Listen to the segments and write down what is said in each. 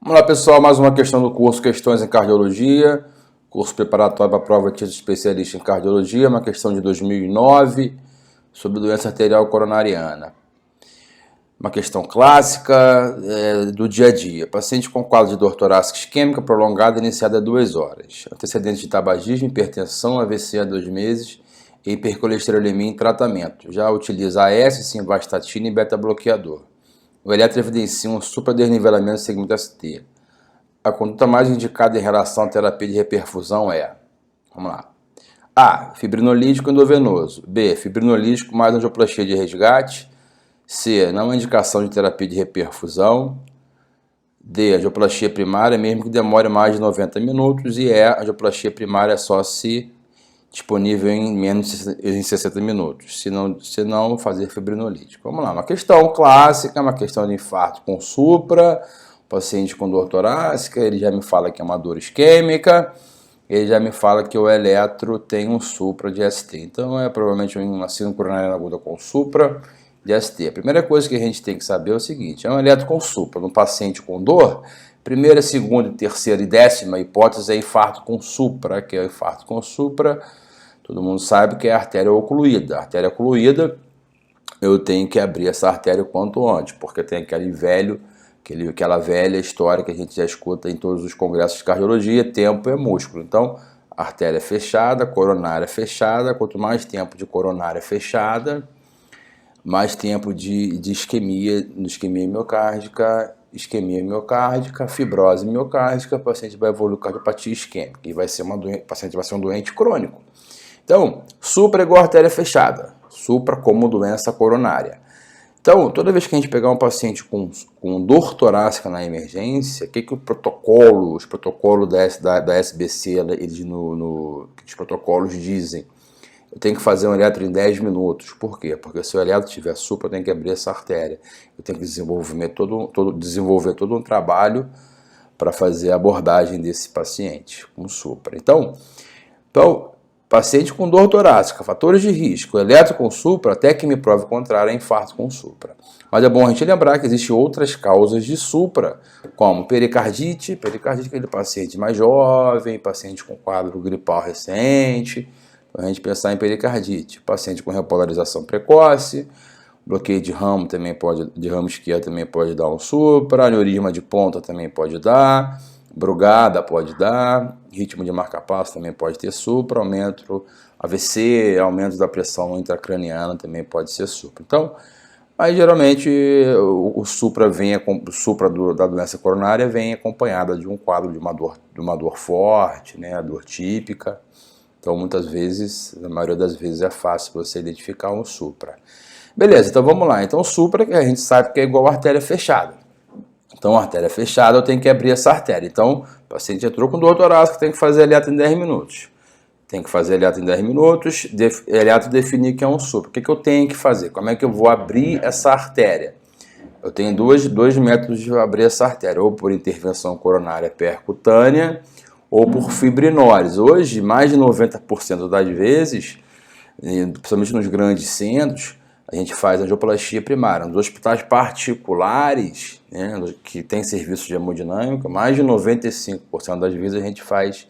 Vamos lá, pessoal, mais uma questão do curso Questões em Cardiologia, curso preparatório para a prova de especialista em cardiologia, uma questão de 2009 sobre doença arterial coronariana. Uma questão clássica do dia a dia. Paciente com quadro de dor torácica isquêmica prolongada iniciada há 2 horas. Antecedentes de tabagismo, hipertensão, AVC há 2 meses e hipercolesterolemia em tratamento. Já utiliza AS, simvastatina e beta-bloqueador. O eletro evidencia um supradesnivelamento do segmento ST. A conduta mais indicada em relação à terapia de reperfusão é, vamos lá, A, fibrinolítico endovenoso, B, fibrinolítico mais angioplastia de resgate, C, não indicação de terapia de reperfusão, D, angioplastia primária, mesmo que demore mais de 90 minutos, e E, angioplastia primária só se disponível em menos de 60 minutos, se não fazer fibrinolítico. Vamos lá, uma questão clássica, uma questão de infarto com supra, paciente com dor torácica, ele já me fala que é uma dor isquêmica, ele já me fala que o eletro tem um supra de ST, então é provavelmente uma síndrome coronariana aguda com supra de ST. A primeira coisa que a gente tem que saber é o seguinte, é um eletro com supra no paciente com dor, primeira, segunda, terceira e 10ª hipótese é infarto com supra, que é o infarto com supra. Todo mundo sabe que é a artéria ocluída. A artéria ocluída, eu tenho que abrir essa artéria o quanto antes, porque tem aquela velha história que a gente já escuta em todos os congressos de cardiologia, tempo é músculo. Então, artéria fechada, coronária fechada, quanto mais tempo de coronária fechada, mais tempo de isquemia miocárdica, fibrose miocárdica, o paciente vai evoluir cardiopatia isquêmica e o paciente vai ser um doente crônico. Então, supra é igual artéria fechada, supra como doença coronária. Então, toda vez que a gente pegar um paciente com dor torácica na emergência, o que os protocolos da SBC, os protocolos dizem? Eu tenho que fazer um eletro em 10 minutos. Por quê? Porque se o eletro tiver supra, eu tenho que abrir essa artéria. Eu tenho que desenvolver todo um trabalho para fazer a abordagem desse paciente com supra. Então, paciente com dor torácica, fatores de risco, eletro com supra, até que me prove o contrário, é infarto com supra. Mas é bom a gente lembrar que existem outras causas de supra, como pericardite é aquele paciente mais jovem, paciente com quadro gripal recente, a gente pensar em pericardite, paciente com repolarização precoce, bloqueio de ramo esquerdo também pode dar um supra, aneurisma de ponta também pode dar, brugada pode dar, ritmo de marca-passo também pode ter supra, AVC, aumento da pressão intracraniana também pode ser supra. Então, mas geralmente o supra da doença coronária vem acompanhada de um quadro de uma dor forte, né, a dor típica. Então, muitas vezes, na maioria das vezes, é fácil você identificar um supra. Beleza, então vamos lá. Então, supra, a gente sabe que é igual a artéria fechada. Então, a artéria fechada, eu tenho que abrir essa artéria. Então, o paciente entrou com dor torácica, tem que fazer eletro em 10 minutos. Tem que fazer eletro em 10 minutos, eletro definir que é um supra. O que eu tenho que fazer? Como é que eu vou abrir essa artéria? Eu tenho dois métodos de abrir essa artéria, ou por intervenção coronária percutânea, ou por fibrinólise. Hoje, mais de 90% das vezes, principalmente nos grandes centros, a gente faz angioplastia primária. Nos hospitais particulares, né, que tem serviço de hemodinâmica, mais de 95% das vezes a gente faz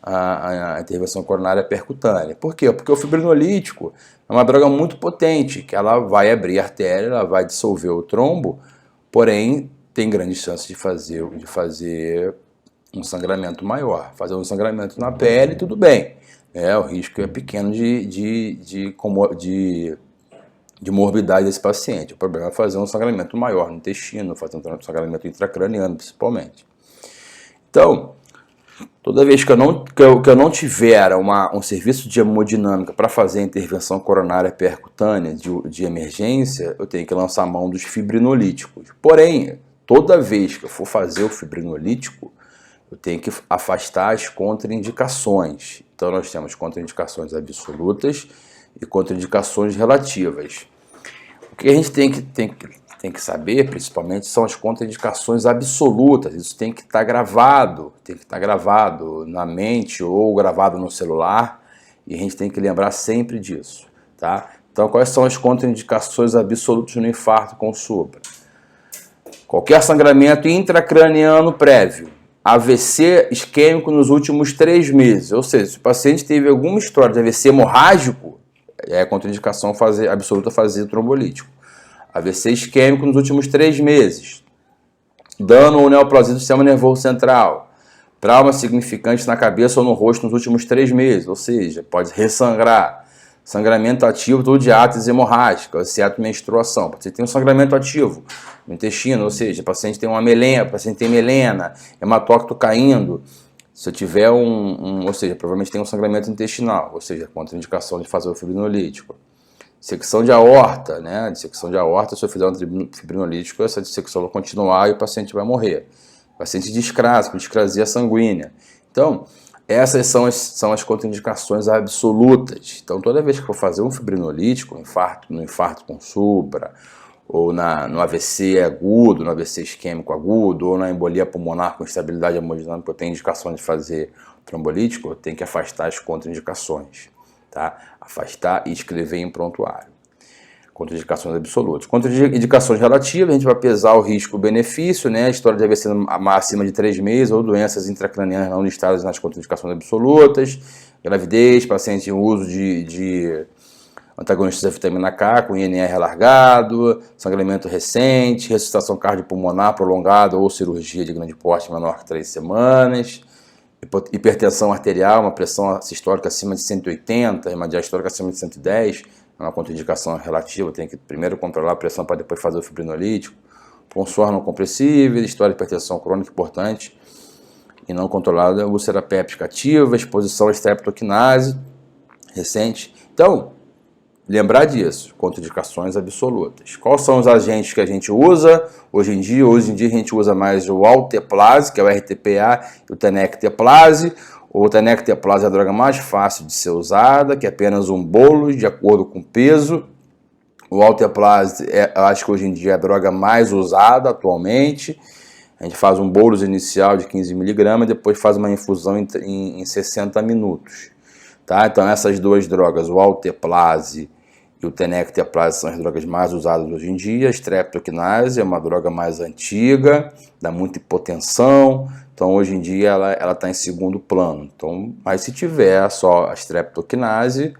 a intervenção coronária percutânea. Por quê? Porque o fibrinolítico é uma droga muito potente, que ela vai abrir a artéria, ela vai dissolver o trombo, porém tem grandes chances de fazer um sangramento maior. Fazer um sangramento na pele, tudo bem. O risco é pequeno de morbidade desse paciente. O problema é fazer um sangramento maior no intestino, fazer um sangramento intracraniano, principalmente. Então, toda vez que eu não tiver um serviço de hemodinâmica para fazer a intervenção coronária percutânea de emergência, eu tenho que lançar a mão dos fibrinolíticos. Porém, toda vez que eu for fazer o fibrinolítico, eu tenho que afastar as contraindicações. Então, nós temos contraindicações absolutas e contraindicações relativas. O que a gente tem que saber, principalmente, são as contraindicações absolutas. Isso tem que estar gravado na mente ou gravado no celular, e a gente tem que lembrar sempre disso, tá? Então, quais são as contraindicações absolutas no infarto com supra? Qualquer sangramento intracraniano prévio, AVC isquêmico nos últimos 3 meses, ou seja, se o paciente teve alguma história de AVC hemorrágico, é contraindicação absoluta fazer trombolítico. AVC isquêmico nos últimos 3 meses, dano ou neoplasia do sistema nervoso central, trauma significante na cabeça ou no rosto nos últimos 3 meses, ou seja, pode ressangrar, sangramento ativo ou de átese hemorrágica, exceto menstruação. O paciente tem um sangramento ativo no intestino, ou seja, o paciente tem uma melena, o paciente tem melena, hematócrito caindo. Se eu tiver ou seja, provavelmente tem um sangramento intestinal, ou seja, contraindicação de fazer o fibrinolítico. Dissecção de aorta, né? Dissecção de aorta, se eu fizer um fibrinolítico, essa dissecção vai continuar e o paciente vai morrer. Paciente discrásico, discrasia sanguínea. Então, essas são as contraindicações absolutas. Então, toda vez que for fazer um fibrinolítico, no infarto com supra, ou no AVC agudo, no AVC isquêmico agudo, ou na embolia pulmonar com instabilidade hemodinâmica, eu tenho indicação de fazer trombolítico, eu tenho que afastar as contraindicações. Tá? Afastar e escrever em prontuário. Contraindicações absolutas. Contraindicações relativas, a gente vai pesar o risco-benefício, né? A história de AVC acima de 3 meses ou doenças intracranianas não listadas nas contraindicações absolutas, gravidez, paciente em uso de antagonistas da vitamina K com INR alargado, sangramento recente, ressuscitação cardiopulmonar prolongada ou cirurgia de grande porte menor que 3 semanas, hipertensão arterial, uma pressão sistólica acima de 180, hemodiastólica acima de 110, é uma contraindicação relativa, tem que primeiro controlar a pressão para depois fazer o fibrinolítico. Ponsuar não compressível, história de hipertensão crônica importante e não controlada, úlcera péptica ativa, exposição à streptokinase recente. Então, lembrar disso, contraindicações absolutas. Quais são os agentes que a gente usa hoje em dia? Hoje em dia a gente usa mais o alteplase, que é o RTPA, e o tenecteplase. O tenecteplase é a droga mais fácil de ser usada, que é apenas um bolo de acordo com o peso. O alteplase, acho que hoje em dia é a droga mais usada atualmente. A gente faz um bolo inicial de 15 mg e depois faz uma infusão em 60 minutos. Tá? Então essas duas drogas, o alteplase e o tenecteplase, são as drogas mais usadas hoje em dia. A streptokinase é uma droga mais antiga, dá muita hipotensão. Então, hoje em dia, ela está em segundo plano. Então, mas se tiver só a streptokinase,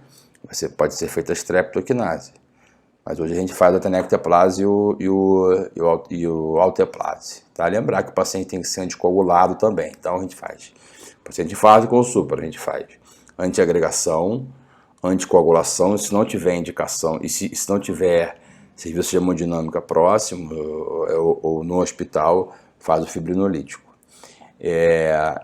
pode ser feita a streptokinase. Mas hoje a gente faz a tenecteplase e o alteplase. Tá? Lembrar que o paciente tem que ser anticoagulado também. Então, a gente faz. O paciente faz com supra, a gente faz antiagregação, anticoagulação. Se não tiver indicação, e se não tiver serviço de hemodinâmica próximo ou no hospital, faz o fibrinolítico.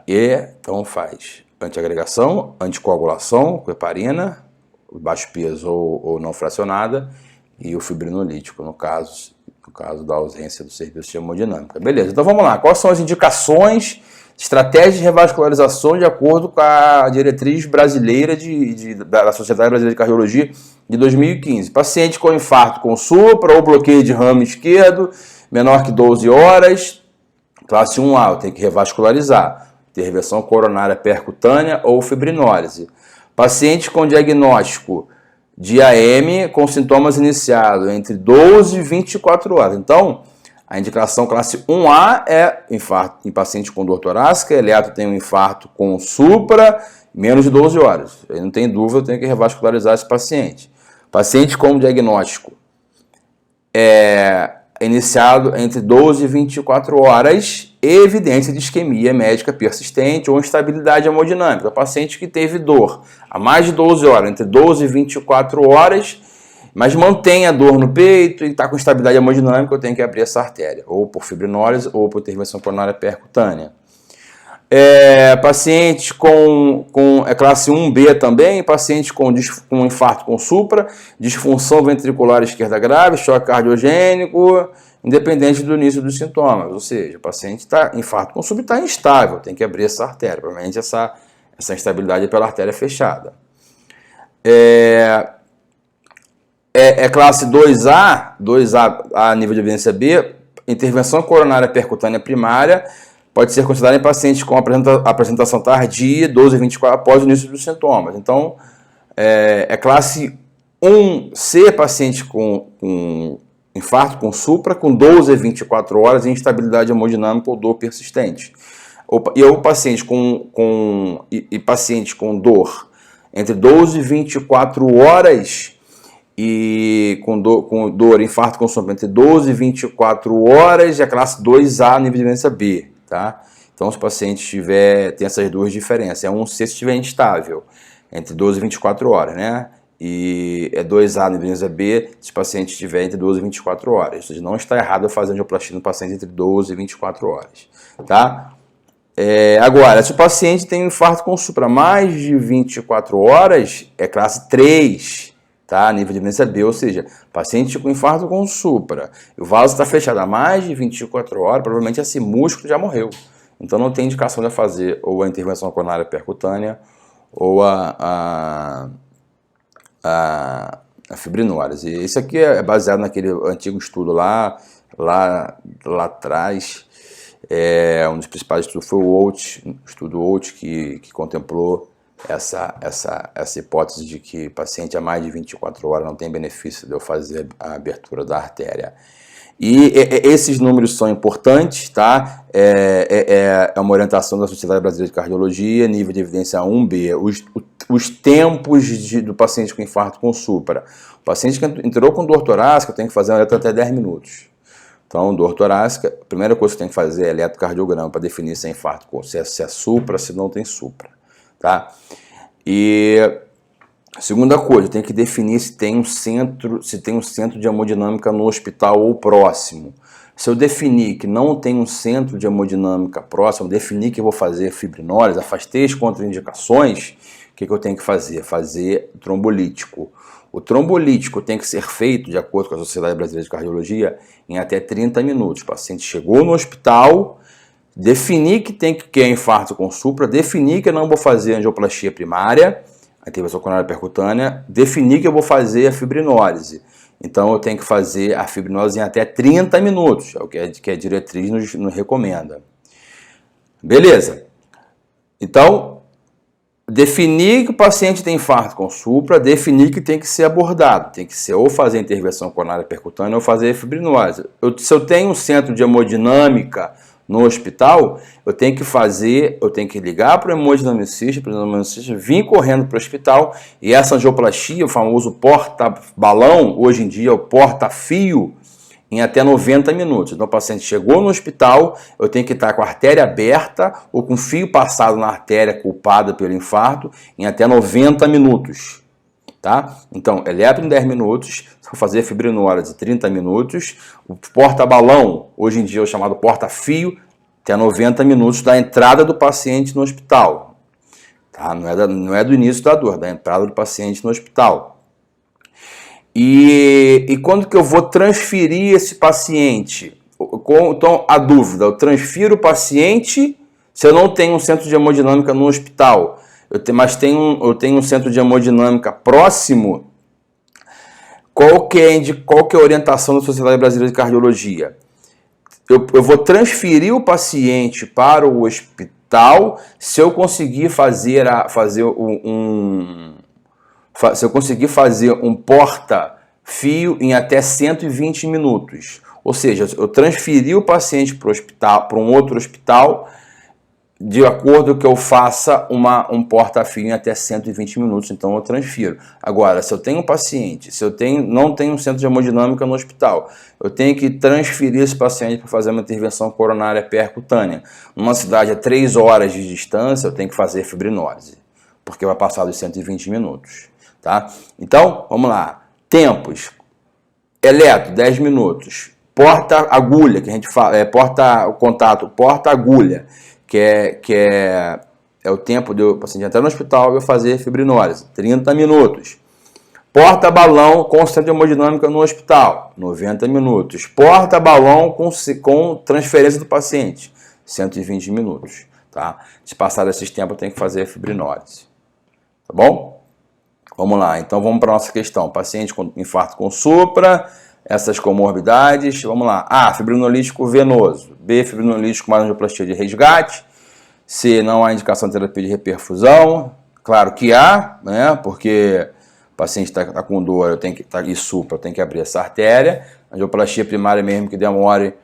Então faz antiagregação, anticoagulação com heparina, baixo peso ou não fracionada, e o fibrinolítico, no caso da ausência do serviço de hemodinâmica. Beleza, então vamos lá. Quais são as indicações, estratégias de revascularização de acordo com a diretriz brasileira da Sociedade Brasileira de Cardiologia de 2015? Paciente com infarto com supra ou bloqueio de ramo esquerdo, menor que 12 horas, classe 1A, eu tenho que revascularizar, intervenção coronária percutânea ou fibrinólise. Paciente com diagnóstico de AM com sintomas iniciados entre 12 e 24 horas. Então, a indicação classe 1A é infarto em paciente com dor torácica, eletro tem um infarto com supra, menos de 12 horas. Ele não tem dúvida, eu tenho que revascularizar esse paciente. Paciente com diagnóstico iniciado entre 12 e 24 horas, evidência de isquemia médica persistente ou instabilidade hemodinâmica. O paciente que teve dor há mais de 12 horas, entre 12 e 24 horas, mas mantém a dor no peito e está com instabilidade hemodinâmica, eu tenho que abrir essa artéria, ou por fibrinólise ou por intervenção coronária percutânea. Paciente com classe 1B também, paciente com infarto com supra, disfunção ventricular esquerda grave, choque cardiogênico, independente do início dos sintomas. Ou seja, o paciente está infarto com supra, está instável, tem que abrir essa artéria. Provavelmente essa instabilidade é pela artéria fechada. Classe 2A a nível de evidência B, intervenção coronária percutânea primária, pode ser considerado em pacientes com apresentação tardia, 12 a 24 após o início dos sintomas. Então, classe 1C, paciente com infarto com supra com 12 a 24 horas e instabilidade hemodinâmica ou dor persistente. E o paciente paciente com dor entre 12 e 24 horas e com dor, infarto com supra entre 12 e 24 horas é a classe 2A, nível de evidência B, tá? Então, se o paciente tem essas duas diferenças, é se estiver instável, entre 12 e 24 horas, né? E é 2A nível de evidência B, se o paciente estiver entre 12 e 24 horas. Ou seja, não está errado fazer angioplastia no paciente entre 12 e 24 horas, tá? Agora, se o paciente tem um infarto com supra mais de 24 horas, é classe 3, tá? Nível de evidência B, ou seja, paciente com infarto com supra, o vaso está fechado há mais de 24 horas, provavelmente esse músculo já morreu. Então não tem indicação de fazer ou a intervenção coronária percutânea ou a fibrinólise. Esse aqui é baseado naquele antigo estudo lá atrás. Um dos principais estudos foi o estudo Holt, que contemplou essa hipótese de que paciente a mais de 24 horas não tem benefício de eu fazer a abertura da artéria. E esses números são importantes, tá? É uma orientação da Sociedade Brasileira de Cardiologia, nível de evidência 1B. Os tempos do paciente com infarto com supra. O paciente que entrou com dor torácica tem que fazer um eletro até 10 minutos. Então, dor torácica, a primeira coisa que tem que fazer é eletrocardiograma para definir se é infarto, se é supra, se não tem supra, tá? E a segunda coisa, tem que definir se tem um centro de hemodinâmica no hospital ou próximo. Se eu definir que não tem um centro de hemodinâmica próximo, definir que eu vou fazer fibrinólise, afastei as contraindicações, o que eu tenho que fazer? Fazer trombolítico. O trombolítico tem que ser feito, de acordo com a Sociedade Brasileira de Cardiologia, em até 30 minutos. O paciente chegou no hospital, definir que é infarto com supra, definir que eu não vou fazer angioplastia primária, a intervenção coronária percutânea, definir que eu vou fazer a fibrinólise. Então eu tenho que fazer a fibrinólise em até 30 minutos, é o que a diretriz nos recomenda. Beleza. Então, definir que o paciente tem infarto com supra, definir que tem que ser abordado. Tem que ser ou fazer intervenção coronária percutânea ou fazer fibrinólise. Se eu tenho um centro de hemodinâmica no hospital, eu tenho que ligar para o hemodinamicista, vir correndo para o hospital, e essa angioplastia, o famoso porta-balão, hoje em dia é o porta-fio, em até 90 minutos. Então o paciente chegou no hospital, eu tenho que estar com a artéria aberta ou com fio passado na artéria culpada pelo infarto em até 90 minutos. Tá? Então, eletro em 10 minutos, se for fazer fibrinólise 30 minutos, o porta-balão, hoje em dia é o chamado porta-fio, até 90 minutos da entrada do paciente no hospital. Tá? Não é do início da dor, da entrada do paciente no hospital. E quando que eu vou transferir esse paciente? Então, a dúvida, eu transfiro o paciente se eu não tenho um centro de hemodinâmica no hospital, mas eu tenho um centro de hemodinâmica próximo. Qual que é a orientação da Sociedade Brasileira de Cardiologia? Eu vou transferir o paciente para o hospital se eu conseguir fazer um porta-fio em até 120 minutos. Ou seja, eu transferi o paciente para um outro hospital de acordo que eu faça um porta-fio em até 120 minutos, então eu transfiro. Agora, se eu tenho um paciente, não tenho um centro de hemodinâmica no hospital, eu tenho que transferir esse paciente para fazer uma intervenção coronária percutânea. Numa cidade a 3 horas de distância, eu tenho que fazer fibrinólise, porque vai passar dos 120 minutos. Tá? Então, vamos lá. Tempos. Eletro, 10 minutos. Porta-agulha, que a gente fala, porta-contato, porta-agulha, que é o tempo de o paciente entrar no hospital e eu fazer fibrinólise, 30 minutos. Porta-balão com centro de hemodinâmica no hospital, 90 minutos. Porta-balão com transferência do paciente, 120 minutos. Tá? Se passar desses tempos, eu tenho que fazer fibrinólise. Tá bom? Vamos lá, então vamos para a nossa questão. Paciente com infarto com supra, essas comorbidades, vamos lá. A, fibrinolítico venoso. B, fibrinolítico mais angioplastia de resgate. C, não há indicação de terapia de reperfusão. Claro que há, né? Porque o paciente está com dor, e supra, eu tenho que abrir essa artéria. Angioplastia primária mesmo que demore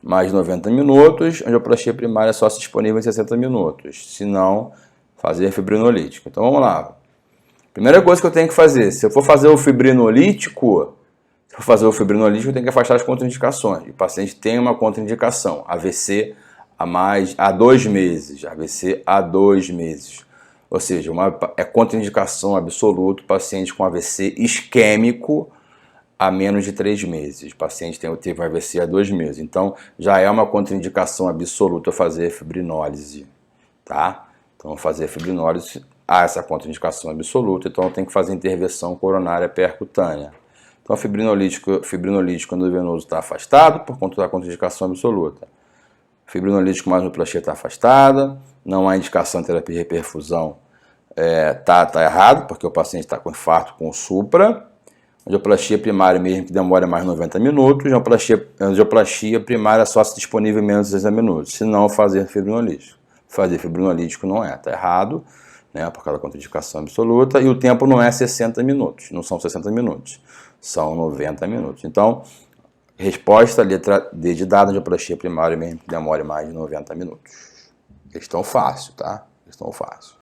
mais de 90 minutos, angioplastia primária só se disponível em 60 minutos, se não, fazer fibrinolítico. Então vamos lá. Primeira coisa que eu tenho que fazer, se eu for fazer o fibrinolítico, eu tenho que afastar as contraindicações. O paciente tem uma contraindicação, AVC há 2 meses, AVC há 2 meses. Ou seja, é contraindicação absoluta o paciente com AVC isquêmico há menos de 3 meses. O paciente teve um AVC há 2 meses. Então, já é uma contraindicação absoluta fazer fibrinólise, tá? Então, fazer fibrinólise, há essa contraindicação absoluta, então tem que fazer intervenção coronária percutânea. Então, fibrinolítico endovenoso está afastado por conta da contraindicação absoluta. Fibrinolítico mais angioplastia está afastada, não há indicação de terapia de reperfusão, tá errado, porque o paciente está com infarto com supra. Angioplastia primária mesmo que demora mais de 90 minutos, angioplastia primária só se disponível em menos de 60 minutos, se não fazer fibrinolítico. Fazer fibrinolítico não está errado, né, por causa da contraindicação absoluta, e o tempo não é 60 minutos, não são 60 minutos, são 90 minutos. Então, resposta, letra D de dado, angioplastia primária mesmo que demore mais de 90 minutos. Questão fácil, tá? Questão fácil.